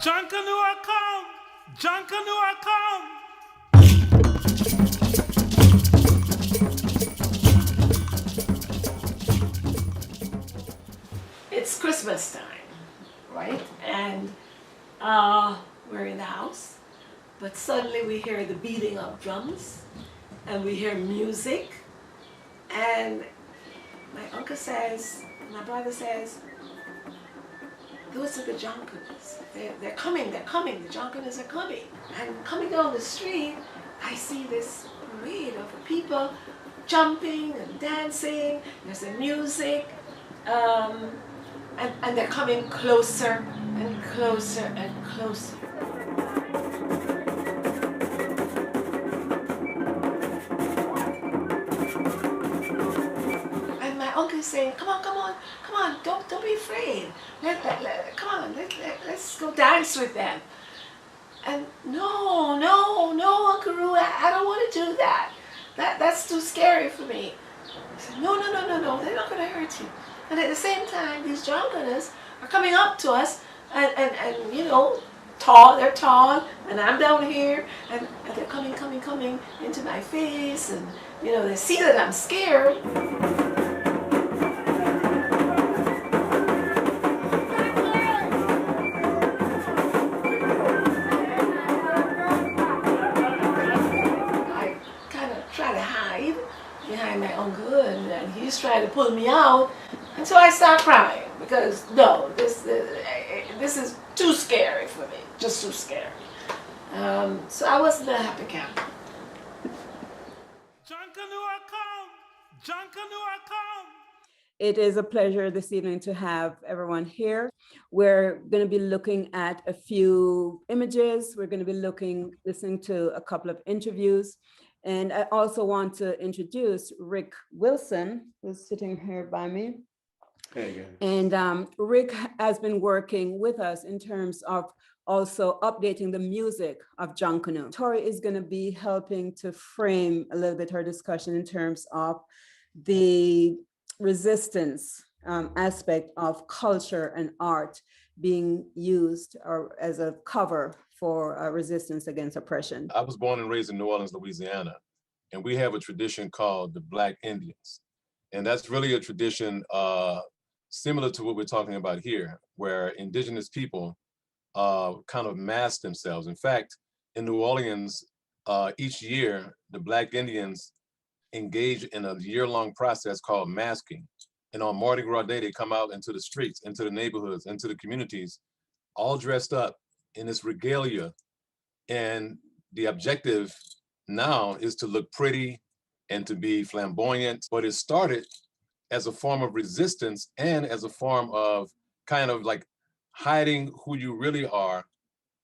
Jonkanoo I come! Jonkanoo I come! It's Christmas time, right? And we're in the house, but suddenly we hear the beating of drums and we hear music. And my uncle says, my brother says, those are the Jonkanoos. They're coming, the Jonkanoos are coming. And coming down the street, I see this parade of people jumping and dancing. There's the music. And they're coming closer and closer and closer. And my uncle is saying, come on, don't be afraid. Come on, let's go dance with them. And no, Uncle Roo, I don't want to do that. That's too scary for me. I said, no, they're not going to hurt you. And at the same time, these Jonkanoos are coming up to us and you know, they're tall, and I'm down here, and they're coming into my face, and you know, they see that I'm scared. I kind of try to hide behind my uncle, and he's trying to pull me out. And so I start crying because no, this is too scary for me, just too scary. So I wasn't a happy camper. Jonkanoo I come! Jonkanoo I come! It is a pleasure this evening to have everyone here. We're going to be looking at a few images. We're going to be listening to a couple of interviews. And I also want to introduce Rick Wilson, who's sitting here by me. Hey, guys. And Rick has been working with us in terms of also updating the music of Jonkanoo. Tori is going to be helping to frame a little bit her discussion in terms of the resistance aspect of culture and art being used or as a cover for resistance against oppression. I was born and raised in New Orleans, Louisiana, and we have a tradition called the Black Indians. And that's really a tradition similar to what we're talking about here, where indigenous people kind of mask themselves. In fact, in New Orleans, each year, the Black Indians engage in a year-long process called masking. And on Mardi Gras Day, they come out into the streets, into the neighborhoods, into the communities, all dressed up in this regalia. And the objective now is to look pretty and to be flamboyant. But it started as a form of resistance and as a form of kind of like hiding who you really are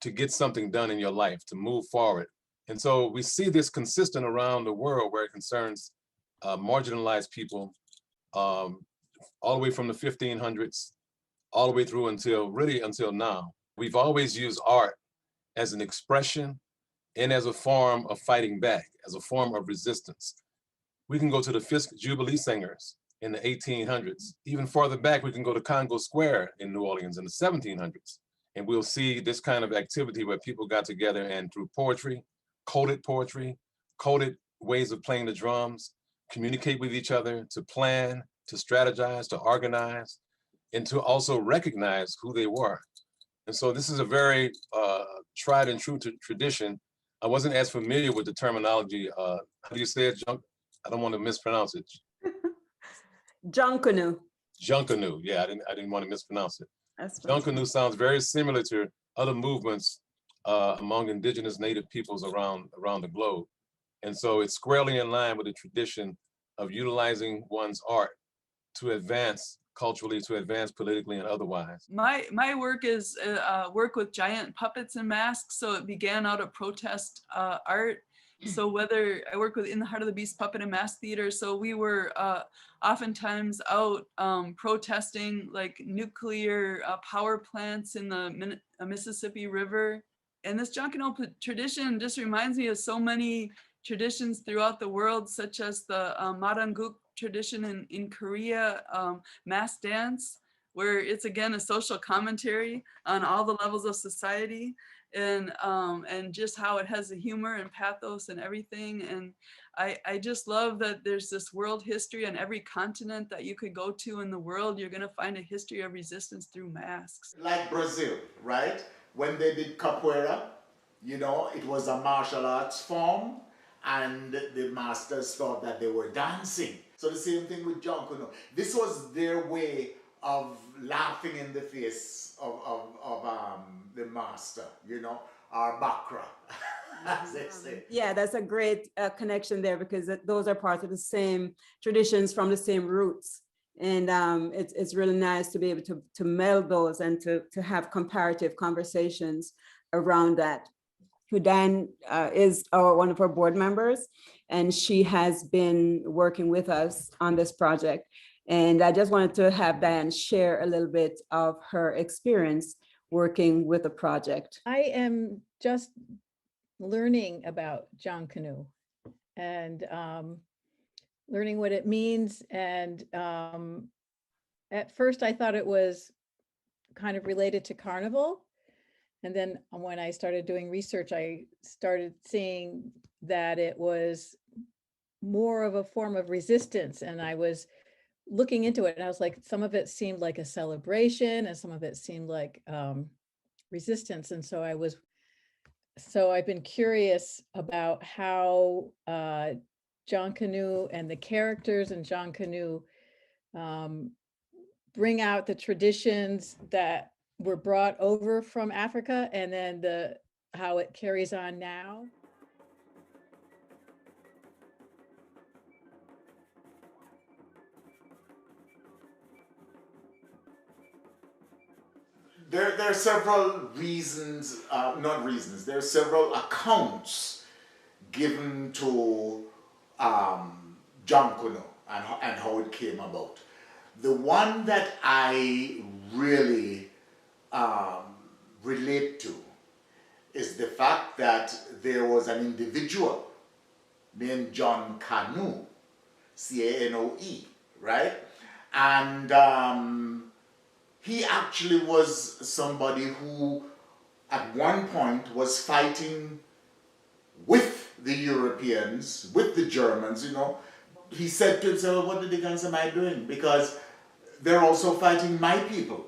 to get something done in your life, to move forward. And so we see this consistent around the world where it concerns marginalized people, all the way from the 1500s, all the way through until now. We've always used art as an expression and as a form of fighting back, as a form of resistance. We can go to the Fisk Jubilee Singers in the 1800s. Even farther back, we can go to Congo Square in New Orleans in the 1700s. And we'll see this kind of activity where people got together and through poetry, coded ways of playing the drums, communicate with each other, to plan, to strategize, to organize, and to also recognize who they were. And so this is a very tried and true tradition. I wasn't as familiar with the terminology. How do you say it? I don't want to mispronounce it. Jonkanoo. Jonkanoo. Yeah, I didn't want to mispronounce it. Jonkanoo sounds very similar to other movements among indigenous native peoples around the globe. And so it's squarely in line with the tradition of utilizing one's art to advance culturally, to advance politically and otherwise. My work is work with giant puppets and masks. So it began out of protest art. So whether I work with In the Heart of the Beast Puppet and Mask Theater, so we were oftentimes out protesting like nuclear power plants in the Mississippi River. And this Jonkanoo tradition just reminds me of so many traditions throughout the world, such as the Maranguk tradition in Korea, mass dance, where it's again a social commentary on all the levels of society, and just how it has the humor and pathos and everything. And I just love that there's this world history on every continent that you could go to in the world. You're going to find a history of resistance through masks. Like Brazil, right? When they did capoeira, you know, it was a martial arts form, and the masters thought that they were dancing. So the same thing with Jonkanoo. This was their way of laughing in the face of the master, you know, or Bakra, as they say. Yeah, that's a great connection there, because those are parts of the same traditions from the same roots. And it's really nice to be able to meld those and to have comparative conversations around that. Diane is one of our board members, and she has been working with us on this project. And I just wanted to have Diane share a little bit of her experience working with the project. I am just learning about Jonkanoo and learning what it means. And at first I thought it was kind of related to carnival. And then when I started doing research, I started seeing that it was more of a form of resistance. And I was looking into it, and I was like, some of it seemed like a celebration and some of it seemed like resistance. And so I've been curious about how Jonkanoo and the characters in Jonkanoo bring out the traditions that were brought over from Africa, and then how it carries on now. There are several reasons, there are several accounts given to Jonkanoo and how it came about. The one that I really relate to is the fact that there was an individual named Jonkanoo, Canoe, right? And he actually was somebody who at one point was fighting with the Europeans, with the Germans, you know. He said to himself, what the dickens am I doing? Because they're also fighting my people,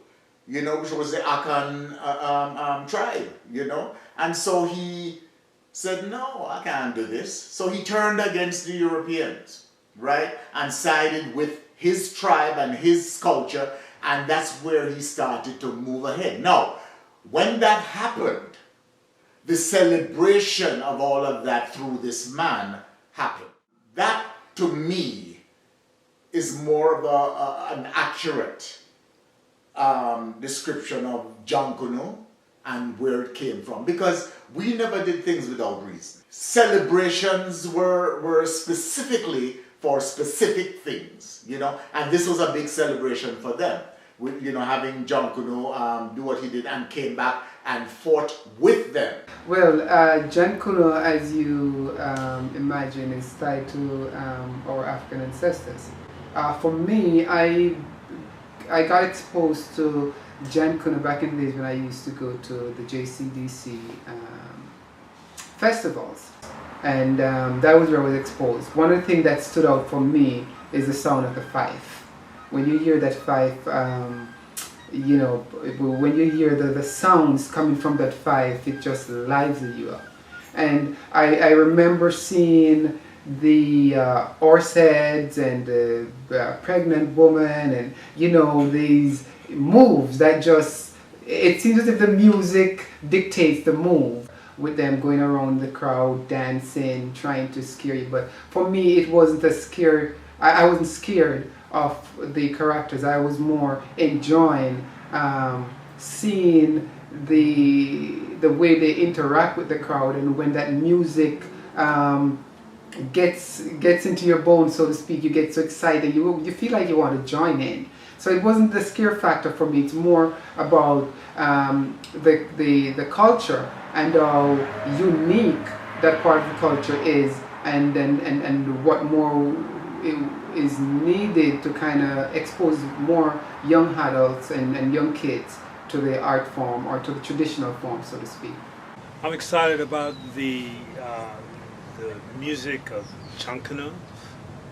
you know, which was the Akan tribe, you know. And so he said, no, I can't do this. So he turned against the Europeans, right? And sided with his tribe and his culture, and that's where he started to move ahead. Now, when that happened, the celebration of all of that through this man happened. That, to me, is more of an accurate description of Jonkanoo and where it came from, because we never did things without reason. Celebrations were specifically for specific things, you know, and this was a big celebration for them. You know, having Jonkanoo do what he did and came back and fought with them. Well, Jonkanoo, as you imagine, is tied to our African ancestors. For me, I got exposed to Jonkanoo back in the days when I used to go to the JCDC festivals, and that was where I was exposed. One of the things that stood out for me is the sound of the fife. When you hear that fife, you know, when you hear the sounds coming from that fife, it just lives you up. And I remember seeing the horse heads and the pregnant woman, and you know, these moves that just, it seems as if the music dictates the move, with them going around the crowd, dancing, trying to scare you. But for me, it wasn't a scare. I wasn't scared of the characters. I was more enjoying seeing the way they interact with the crowd, and when that music gets into your bones, so to speak, you get so excited, you feel like you want to join in. So it wasn't the scare factor for me. It's more about the culture and how unique that part of the culture is, and what more is needed to kind of expose more young adults and young kids to the art form or to the traditional form, so to speak? I'm excited about the music of Jonkanoo.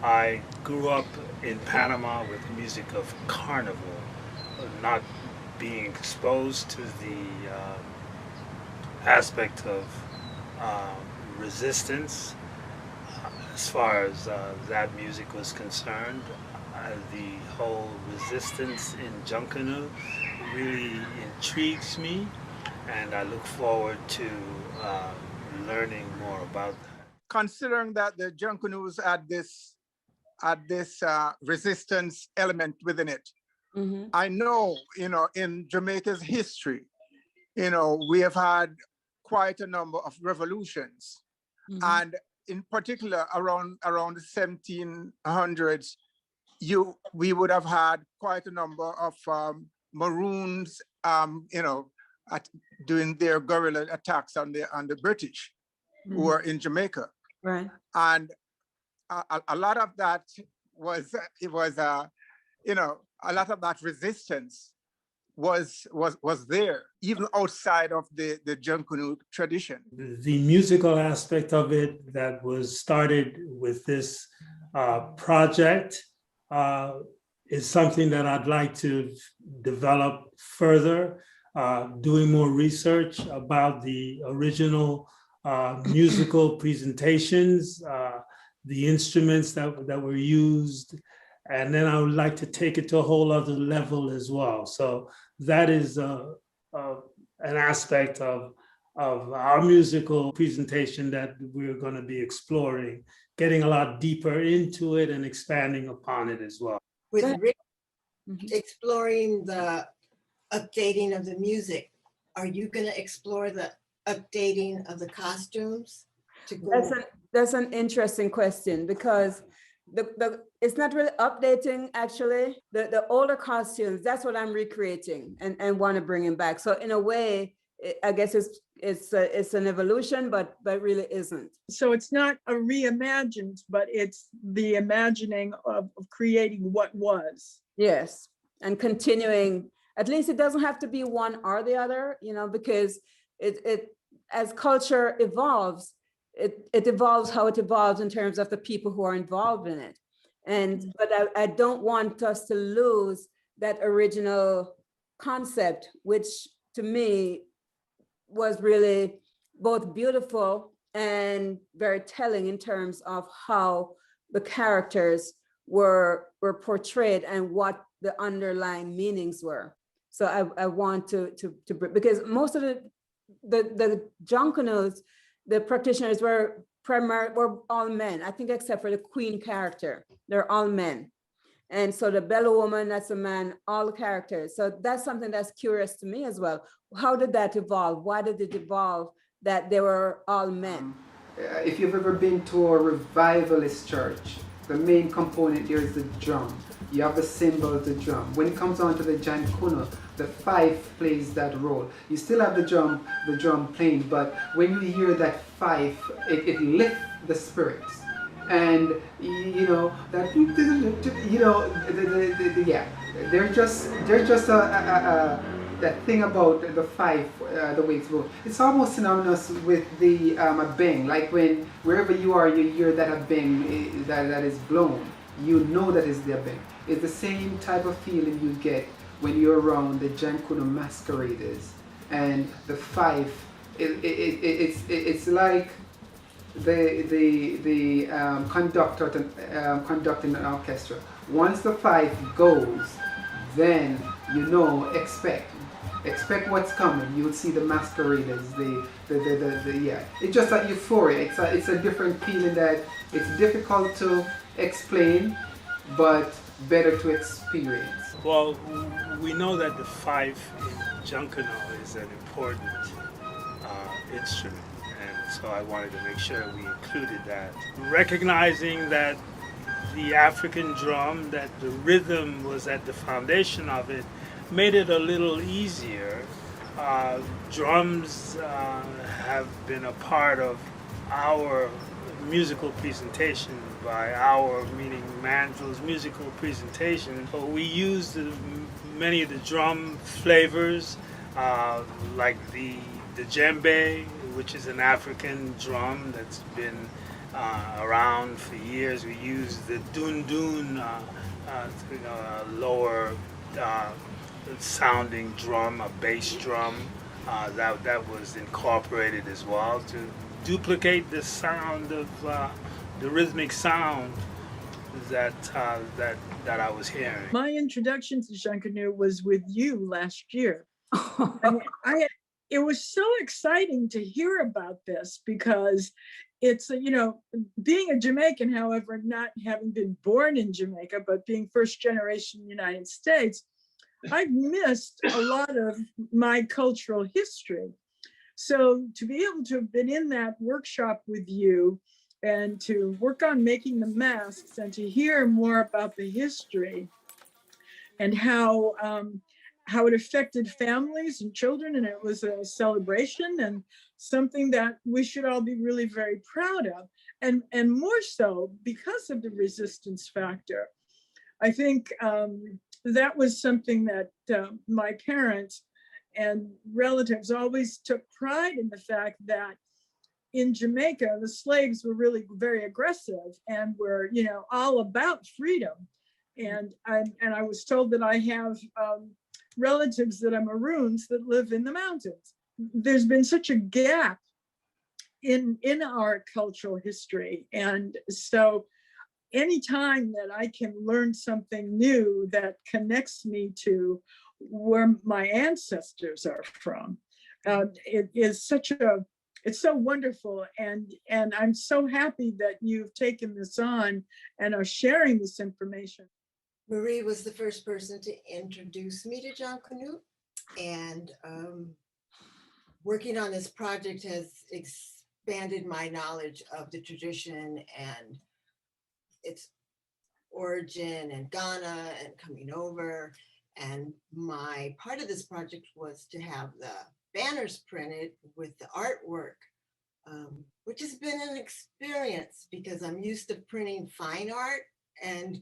I grew up in Panama with the music of carnival, not being exposed to the aspect of resistance as far as that music was concerned. The whole resistance in Jonkanoo really intrigues me, and I look forward to learning more about that. Considering that the Jonkanoos had this resistance element within it, I know, in Jamaica's history, we have had quite a number of revolutions, and in particular around the 1700s, we would have had quite a number of Maroons, doing their guerrilla attacks on the British who were in Jamaica. Right. And a lot of that was a lot of that resistance was there, even outside of the Jonkanoo tradition. The musical aspect of it that was started with this project is something that I'd like to develop further, doing more research about the original musical presentations, the instruments that were used, and then I would like to take it to a whole other level as well. So that is an aspect of our musical presentation that we're going to be exploring, getting a lot deeper into it and expanding upon it as well. With Rick exploring the updating of the music, are you going to explore the updating of the costumes? That's an interesting question, because it's not really updating, actually. The older costumes, that's what I'm recreating and want to bring them back. So in a way, I guess it's an evolution, but really isn't. So it's not a reimagined, but it's the imagining of creating what was. Yes, and continuing. At least it doesn't have to be one or the other, because it as culture evolves, it evolves how it evolves in terms of the people who are involved in it. But I don't want us to lose that original concept, which to me was really both beautiful and very telling in terms of how the characters were portrayed and what the underlying meanings were. So I want to because most of the Jonkanoos, the practitioners were all men, I think, except for the queen character. They're all men. And so the Bella woman, that's a man, all the characters. So that's something that's curious to me as well. How did that evolve? Why did it evolve that they were all men? If you've ever been to a revivalist church, the main component here is the drum. You have the cymbal of the drum. When it comes on to the Jonkanoo, the fife plays that role. You still have the drum playing, but when you hear that fife, it lifts the spirits. And that there's just that thing about the fife, the way it's moved. It's almost synonymous with the a bang. Like when wherever you are, you hear that a bang that is blown. You know that is the bang. It's the same type of feeling you get when you're around the Jonkanoo masqueraders, and the fife. It's like the conductor conducting an orchestra. Once the fife goes, then expect what's coming. You'll see the masqueraders. It's just that euphoria. It's a different feeling that it's difficult to explain, but better to experience. Well, we know that the fife in Jonkanoo is an important instrument, and so I wanted to make sure we included that. Recognizing that the African drum, that the rhythm was at the foundation of it, made it a little easier. Drums have been a part of our musical presentation. By our, meaning Manville's musical presentation, but we used many of the drum flavors, like the djembe, which is an African drum that's been around for years. We use the dun, a lower sounding drum, a bass drum that was incorporated as well to duplicate the sound of the rhythmic sound that I was hearing. My introduction to Jonkanoo was with you last year. And it was so exciting to hear about this because it's, being a Jamaican, however, not having been born in Jamaica, but being first generation United States, I've missed a lot of my cultural history. So to be able to have been in that workshop with you and to work on making the masks and to hear more about the history and how it affected families and children, and it was a celebration and something that we should all be really very proud of, and more so because of the resistance factor. I think that was something that my parents and relatives always took pride in, the fact that in Jamaica, the slaves were really very aggressive and were, all about freedom. And I was told that I have relatives that are Maroons that live in the mountains. There's been such a gap in our cultural history. And so anytime that I can learn something new that connects me to where my ancestors are from, it is it's so wonderful. And I'm so happy that you've taken this on and are sharing this information. Marie was the first person to introduce me to Jonkanoo, and working on this project has expanded my knowledge of the tradition and its origin and Ghana and coming over. And my part of this project was to have the banners printed with the artwork, which has been an experience because I'm used to printing fine art, and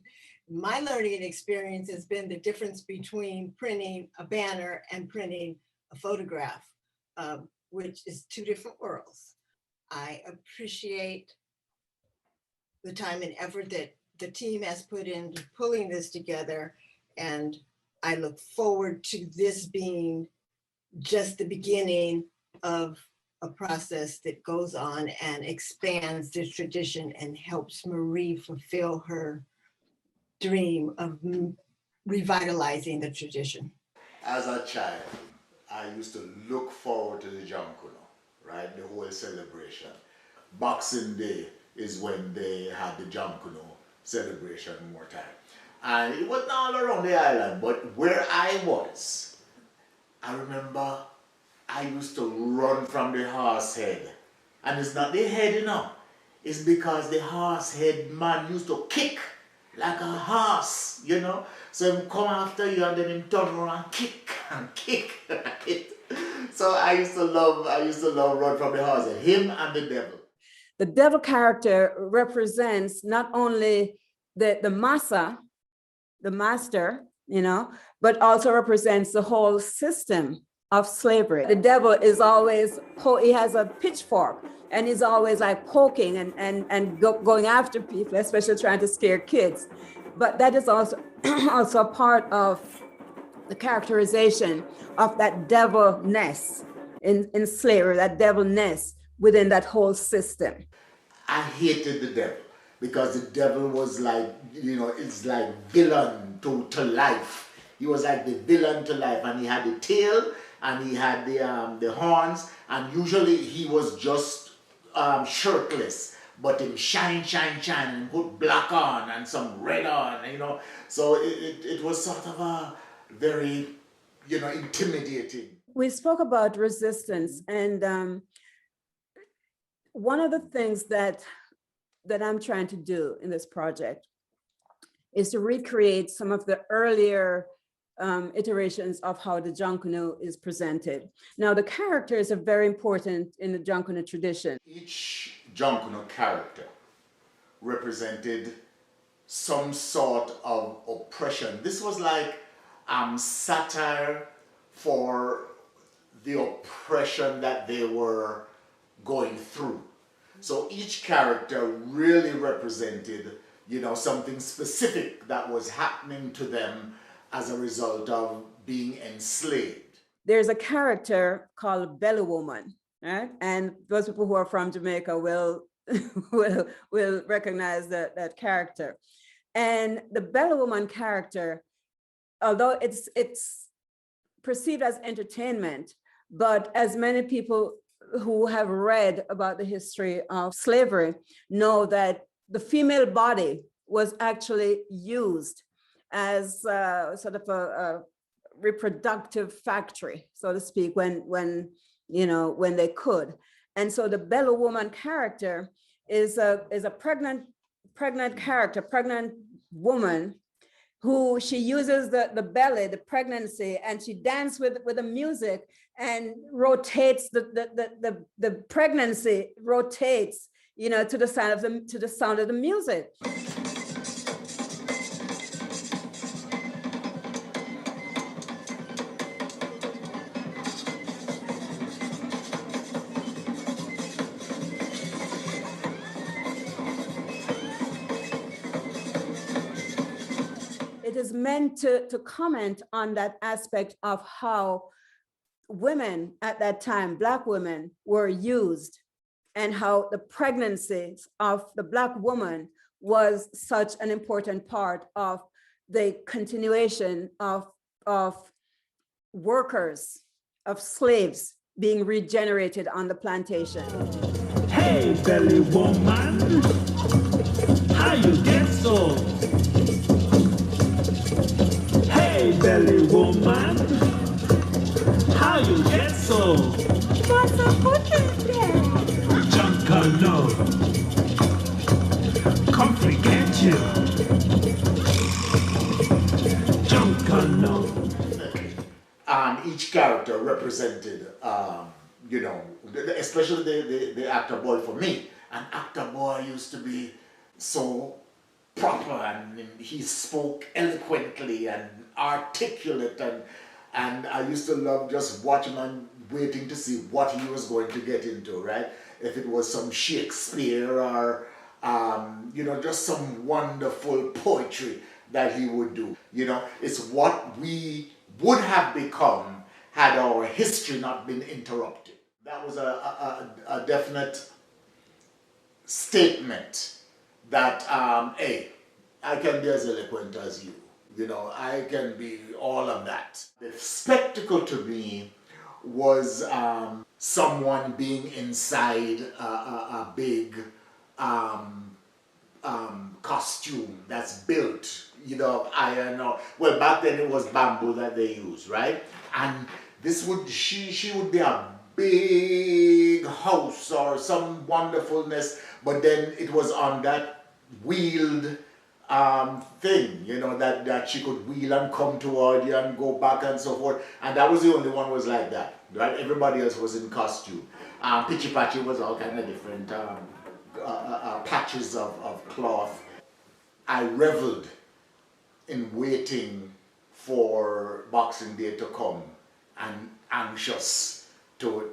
my learning experience has been the difference between printing a banner and printing a photograph, which is two different worlds. I appreciate the time and effort that the team has put into pulling this together, and I look forward to this being just the beginning of a process that goes on and expands this tradition and helps Marie fulfill her dream of revitalizing the tradition. As a child, I used to look forward to the Jonkanoo, right? The whole celebration. Boxing Day is when they had the Jonkanoo celebration more time. And it wasn't all around the island, but where I was, I remember I used to run from the horse head. And it's not the head, it's because the horse head man used to kick like a horse, So him come after you and then him turn around and kick and kick. So I used to love run from the horse head, him and the devil. The devil character represents not only the massa, the master, but also represents the whole system of slavery. The devil is always, he has a pitchfork and he's always like poking and going after people, especially trying to scare kids. But that is also a part of the characterization of that devilness in slavery, that devilness within that whole system. I hated the devil because the devil was like, it's like villain to life. He was like the villain to life, and he had the tail and he had the horns, and usually he was just shirtless, but him shine and put black on and some red on, So it was sort of a very, intimidating. We spoke about resistance, and one of the things that I'm trying to do in this project is to recreate some of the earlier iterations of how the Jonkanoo is presented. Now, the characters are very important in the Jonkanoo tradition. Each Jonkanoo character represented some sort of oppression. This was like satire for the oppression that they were going through. So each character really represented, you know, something specific that was happening to them as a result of being enslaved. There's a character called Belly Woman, right? And those people who are from Jamaica will will recognize that character. And the Belly Woman character, although it's perceived as entertainment, but as many people who have read about the history of slavery know that the female body was actually used as sort of a reproductive factory, so to speak, when they could. And so the Belly Woman character is a pregnant woman who she uses the belly, the pregnancy, and she dances with the music and rotates the pregnancy rotates, you know, to the sound of the music. It is meant to comment on that aspect of how women at that time, Black women, were used, and how the pregnancies of the Black woman was such an important part of the continuation of workers, of slaves being regenerated on the plantation. Hey, belly woman, how you get so? Hey, belly woman, how you get so? What's the butcher's there? Jonkanoo, come forget you. Jonkanoo. Each character represented, you know, especially the actor boy for me. An actor boy used to be so proper, and he spoke eloquently and articulate, and I used to love just watching and waiting to see what he was going to get into, right? If it was some Shakespeare or, you know, just some wonderful poetry that he would do. You know, it's what we would have become had our history not been interrupted. That was a definite statement that, hey, I can be as eloquent as you. You know, I can be all of that. The spectacle to me was someone being inside a big costume that's built, you know, of iron, or, well, back then it was bamboo that they used, right? And this would, she would be a big house or some wonderfulness, but then it was on that wheeled thing, you know, that she could wheel and come toward you and go back and so forth. And that was the only one was like that, right? Everybody else was in costume. Pitchy Patchy was all kind of different patches of cloth. I reveled in waiting for Boxing Day to come and anxious to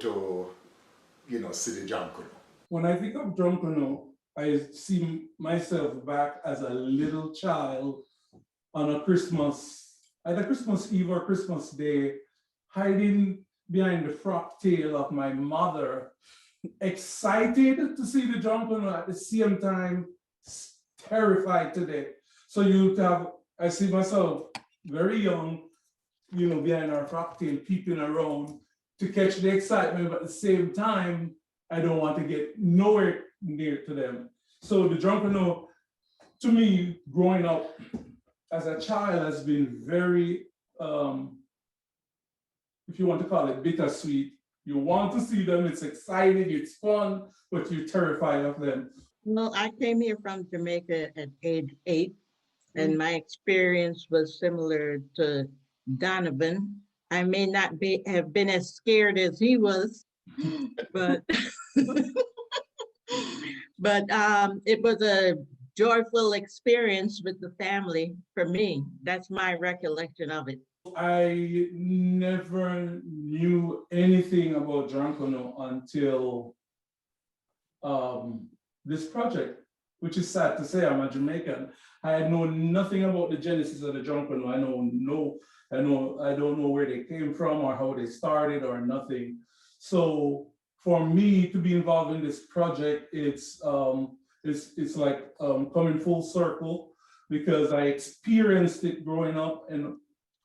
you know, see the Jonkanoo. When I think of Jonkanoo, I see myself back as a little child on a Christmas, either Christmas Eve or Christmas Day, hiding behind the frock tail of my mother, excited to see the Jonkanoo, at the same time terrified to death. So you have, I see myself very young, you know, behind our frock tail, peeping around to catch the excitement, but at the same time, I don't want to get nowhere near to them. So the Jonkanoo, to me, growing up as a child, has been very, if you want to call it bittersweet. You want to see them, it's exciting, it's fun, but you're terrified of them. Well, I came here from Jamaica at age 8, and my experience was similar to Donovan. I may not have been as scared as he was, but but it was a joyful experience with the family for me. That's my recollection of it. I never knew anything about Jonkanoo until this project, which is sad to say. I'm a Jamaican. I had known nothing about the genesis of the Jonkanoo. I don't know where they came from or how they started or nothing. So for me to be involved in this project, it's like coming full circle because I experienced it growing up and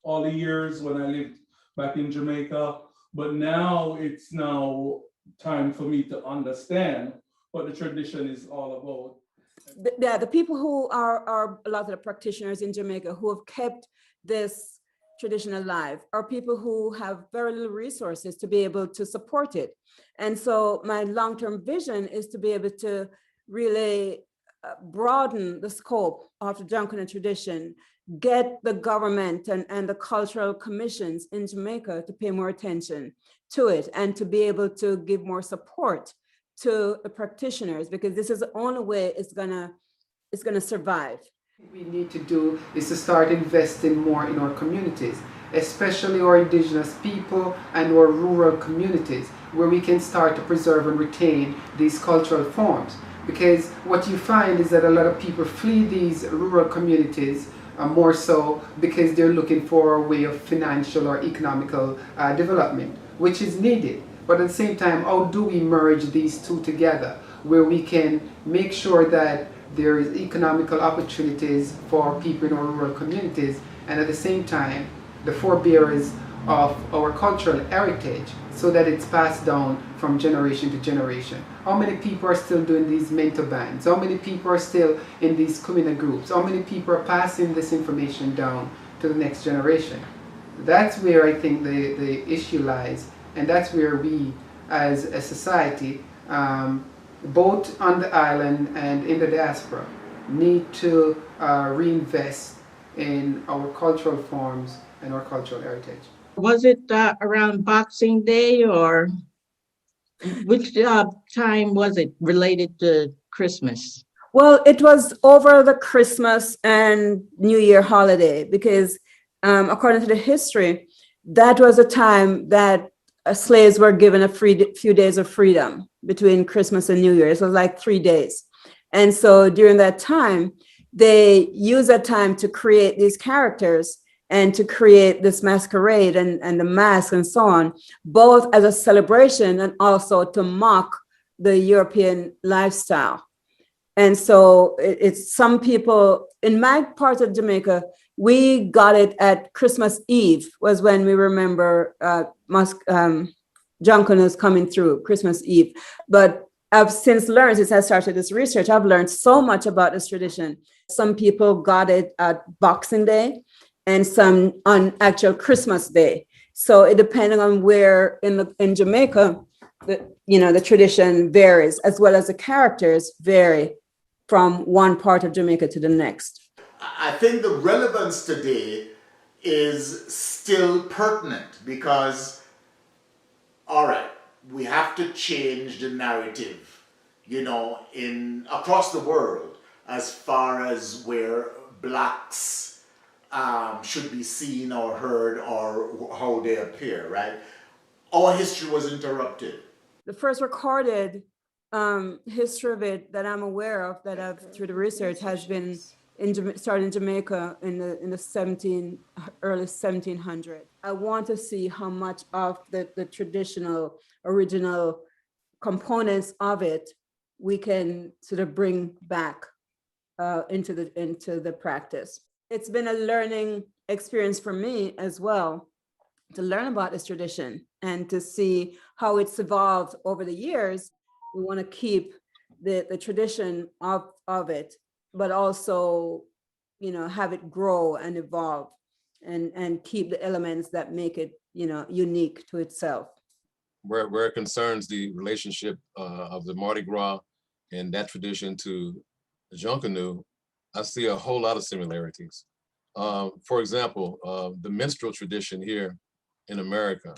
all the years when I lived back in Jamaica. But now it's time for me to understand what the tradition is all about. The people who are a lot of the practitioners in Jamaica who have kept this tradition alive are people who have very little resources to be able to support it. And so my long-term vision is to be able to really broaden the scope of the Jonkanoo tradition, get the government and the cultural commissions in Jamaica to pay more attention to it and to be able to give more support to the practitioners, because this is the only way it's gonna survive. What we need to do is to start investing more in our communities, especially our indigenous people and our rural communities, where we can start to preserve and retain these cultural forms. Because what you find is that a lot of people flee these rural communities more so because they're looking for a way of financial or economical development, which is needed. But at the same time, how do we merge these two together where we can make sure that there is economical opportunities for people in our rural communities and at the same time the forebearers of our cultural heritage so that it's passed down from generation to generation. How many people are still doing these mentor bands? How many people are still in these community groups? How many people are passing this information down to the next generation? That's where I think the issue lies, and that's where we as a society, both on the island and in the diaspora, need to reinvest in our cultural forms and our cultural heritage. Was it around Boxing Day, or which time was it related to Christmas? Well, it was over the Christmas and New Year holiday because according to the history, that was a time that slaves were given a few days of freedom between Christmas and New Year. It was like 3 days. And so during that time, they used that time to create these characters and to create this masquerade and the mask and so on, both as a celebration and also to mock the European lifestyle. And so it's some people in my part of Jamaica, we got it at Christmas Eve was when we remember Jonkanoo's coming through Christmas Eve. But I've since learned, since I started this research, I've learned so much about this tradition. Some people got it at Boxing Day and some on actual Christmas Day. So it depending on where in Jamaica, the tradition varies, as well as the characters vary from one part of Jamaica to the next. I think the relevance today is still pertinent because, all right, we have to change the narrative, across the world as far as where blacks should be seen or heard or how they appear, right? Our history was interrupted. The first recorded history of it that I'm aware of, that I've through the research, has been started in Jamaica in the early 1700s. I want to see how much of the traditional original components of it we can sort of bring back into the practice. It's been a learning experience for me as well to learn about this tradition and to see how it's evolved over the years. We want to keep the tradition of it, but also, have it grow and evolve and keep the elements that make it, unique to itself. Where it concerns the relationship of the Mardi Gras and that tradition to the Jonkanoo, I see a whole lot of similarities. For example, the minstrel tradition here in America,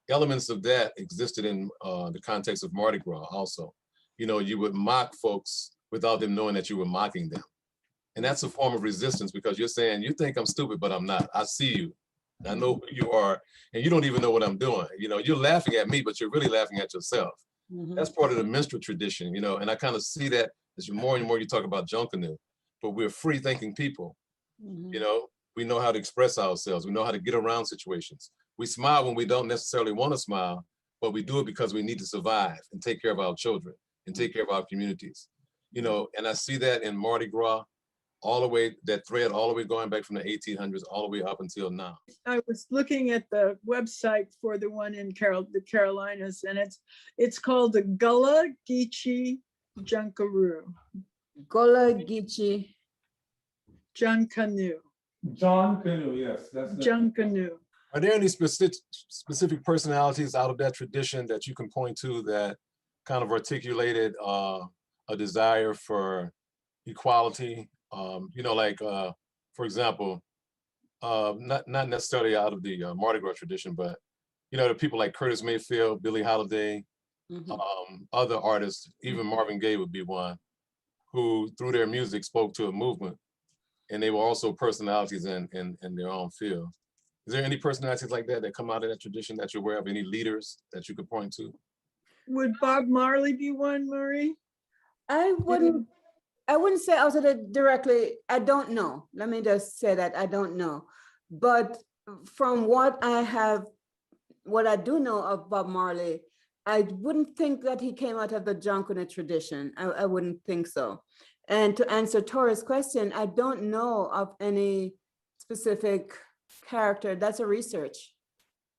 elements of that existed in the context of Mardi Gras also. you would mock folks without them knowing that you were mocking them. And that's a form of resistance because you're saying, you think I'm stupid, but I'm not. I see you. I know who you are, and you don't even know what I'm doing. You're laughing at me, but you're really laughing at yourself. That's part of the minstrel tradition, and I kind of see that as more and more you talk about Jonkanoo, but we're free thinking people. We know how to express ourselves. We know how to get around situations. We smile when we don't necessarily want to smile, but we do it because we need to survive and take care of our children and take care of our communities. And I see that in Mardi Gras, all the way, that thread all the way going back from the 1800s all the way up until now. I was looking at the website for the one in the Carolinas, and it's called the Gullah Geechee Junkaroo. Gullah Geechee Jonkanoo. Jonkanoo, yes. That's Jonkanoo. Are there any specific personalities out of that tradition that you can point to that kind of articulated a desire for equality? For example, not necessarily out of the Mardi Gras tradition, but the people like Curtis Mayfield, Billie Holiday, other artists, even Marvin Gaye would be one, who through their music spoke to a movement, and they were also personalities in their own field. Is there any personalities like that come out of that tradition that you're aware of? Any leaders that you could point to? Would Bob Marley be one, Marie? I wouldn't say out of it directly. I don't know. Let me just say that I don't know. But from what I do know of Bob Marley, I wouldn't think that he came out of the Jonkanoo tradition. I wouldn't think so. And to answer Tora's question, I don't know of any specific character. That's a research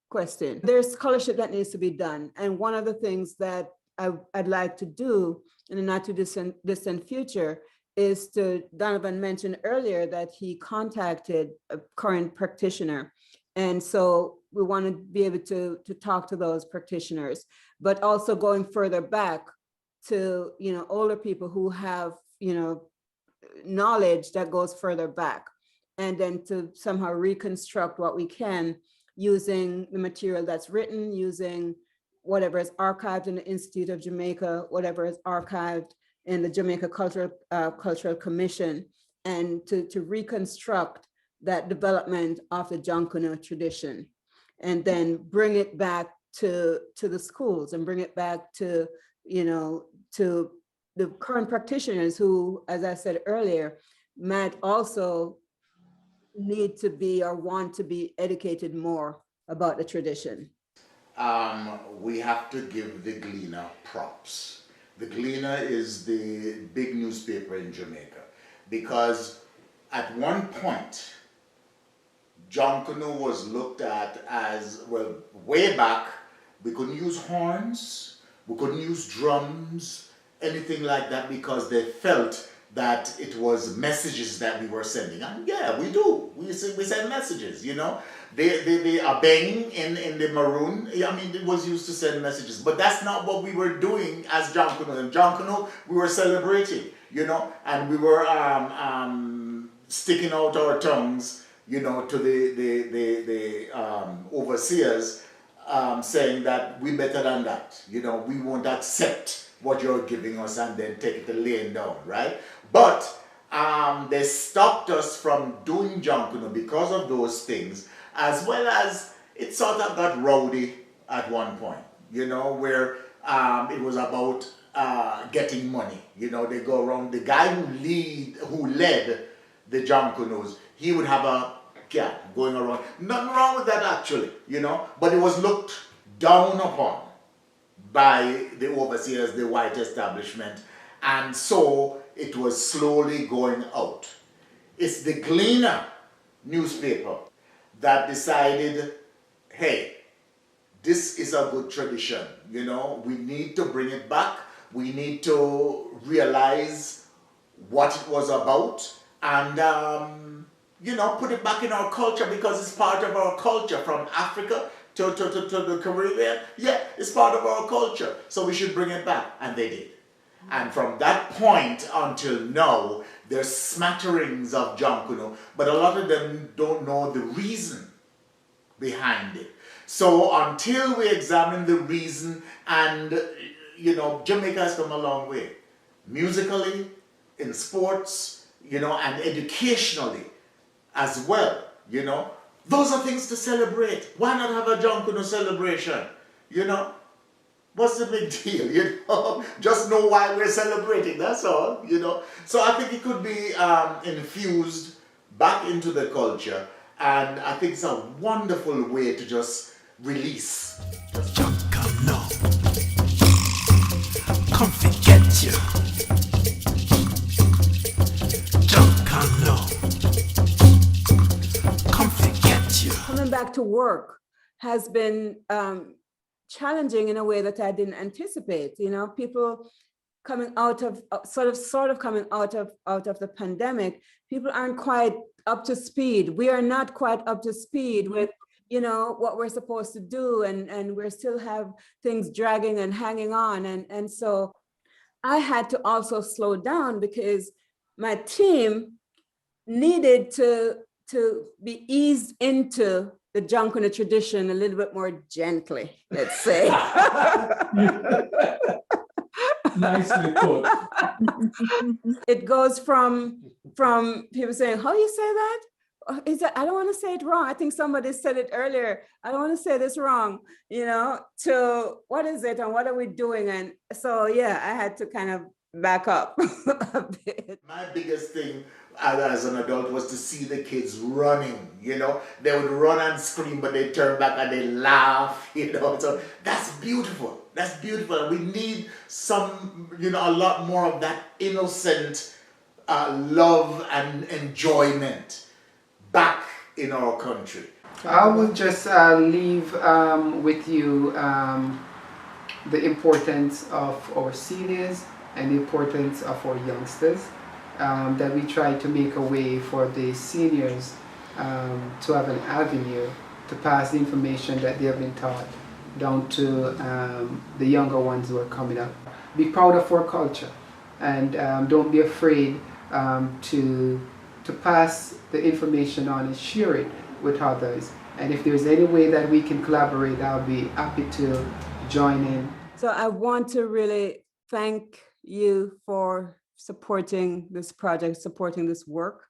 question. There's scholarship that needs to be done. And one of the things that I'd like to do in the not too distant future is Donovan mentioned earlier that he contacted a current practitioner. And so we want to be able to talk to those practitioners, but also going further back to, older people who have, knowledge that goes further back, and then to somehow reconstruct what we can using the material that's written, using whatever is archived in the Institute of Jamaica, whatever is archived in the Jamaica Cultural Commission, and to reconstruct that development of the Jonkanoo tradition, and then bring it back to the schools and bring it back to the current practitioners who, as I said earlier, might also need to be or want to be educated more about the tradition. We have to give the Gleaner props. The Gleaner is the big newspaper in Jamaica, because at one point, Jonkanoo was looked at as, well, way back, we couldn't use horns, we couldn't use drums, anything like that, because they felt that it was messages that we were sending. And yeah, we do. We send messages, They are bang in the maroon. It was used to send messages, but that's not what we were doing as Jonkanoo. In Jonkanoo, we were celebrating, and we were sticking out our tongues, to the overseers, saying that we better than that. We won't accept what you're giving us and then take it laying down, right? But they stopped us from doing Jonkanoo because of those things, as well as it sort of got rowdy at one point, where it was about getting money. They go around, the guy who led the Jonkanoos, he would have a cat going around. Nothing wrong with that actually, but it was looked down upon by the overseers, the white establishment, and so it was slowly going out. It's the Gleaner newspaper that decided, hey, this is a good tradition, we need to bring it back, we need to realize what it was about, and put it back in our culture, because it's part of our culture, from Africa to the Caribbean. Yeah, it's part of our culture, so we should bring it back, and they did. And from that point until now, there's smatterings of Jonkanoo, but a lot of them don't know the reason behind it. So until we examine the reason and Jamaica has come a long way, musically, in sports, and educationally as well, Those are things to celebrate. Why not have a Jonkanoo celebration, What's the big deal, Just know why we're celebrating, that's all, So I think it could be infused back into the culture, and I think it's a wonderful way to just release. Jonkanoo, come forget you. Jonkanoo, come forget you. Coming back to work has been challenging in a way that I didn't anticipate. People coming out of sort of coming out of the pandemic, people aren't quite up to speed. We are not quite up to speed with what we're supposed to do, and we still have things dragging and hanging on, and so I had to also slow down because my team needed to be eased into the Jonkanoo tradition a little bit more gently, let's say. Nicely put. It goes from people saying, "How you say that? Is that? I don't want to say it wrong. I think somebody said it earlier. I don't want to say this wrong." To what is it and what are we doing? And so yeah, I had to kind of back up a bit. My biggest thing as an adult was to see the kids running, They would run and scream, but they turn back and they laugh, So that's beautiful. That's beautiful. We need some, a lot more of that innocent love and enjoyment back in our country. I will just leave with you the importance of our seniors and the importance of our youngsters, that we try to make a way for the seniors to have an avenue to pass the information that they have been taught down to the younger ones who are coming up. Be proud of our culture, and don't be afraid to pass the information on and share it with others. And if there's any way that we can collaborate, I'll be happy to join in. So I want to really thank you for supporting this project, supporting this work.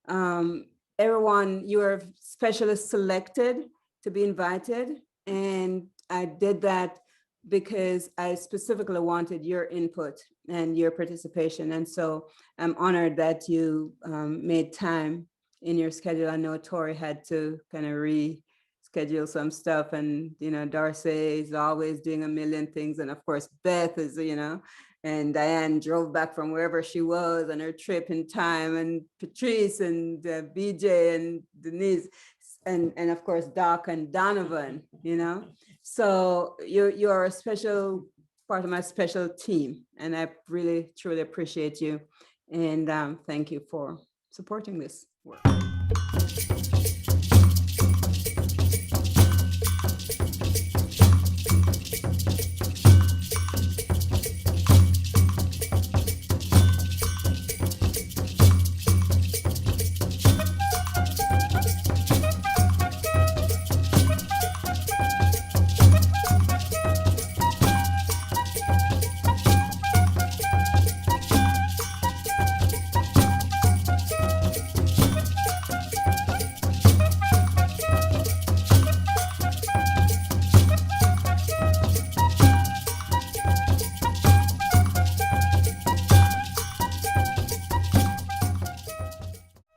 Everyone, you are specially selected to be invited, and I did that because I specifically wanted your input and your participation. And so I'm honored that you made time in your schedule. I know Tori had to kind of reschedule some stuff, and Darcy is always doing a million things, and of course Beth is, and Diane drove back from wherever she was on her trip in time, and Patrice and BJ and Denise, and of course Doc and Donovan, So you're a special part of my special team, and I really truly appreciate you, and thank you for supporting this work.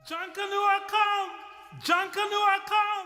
Jonkanoo, come! Jonkanoo, come!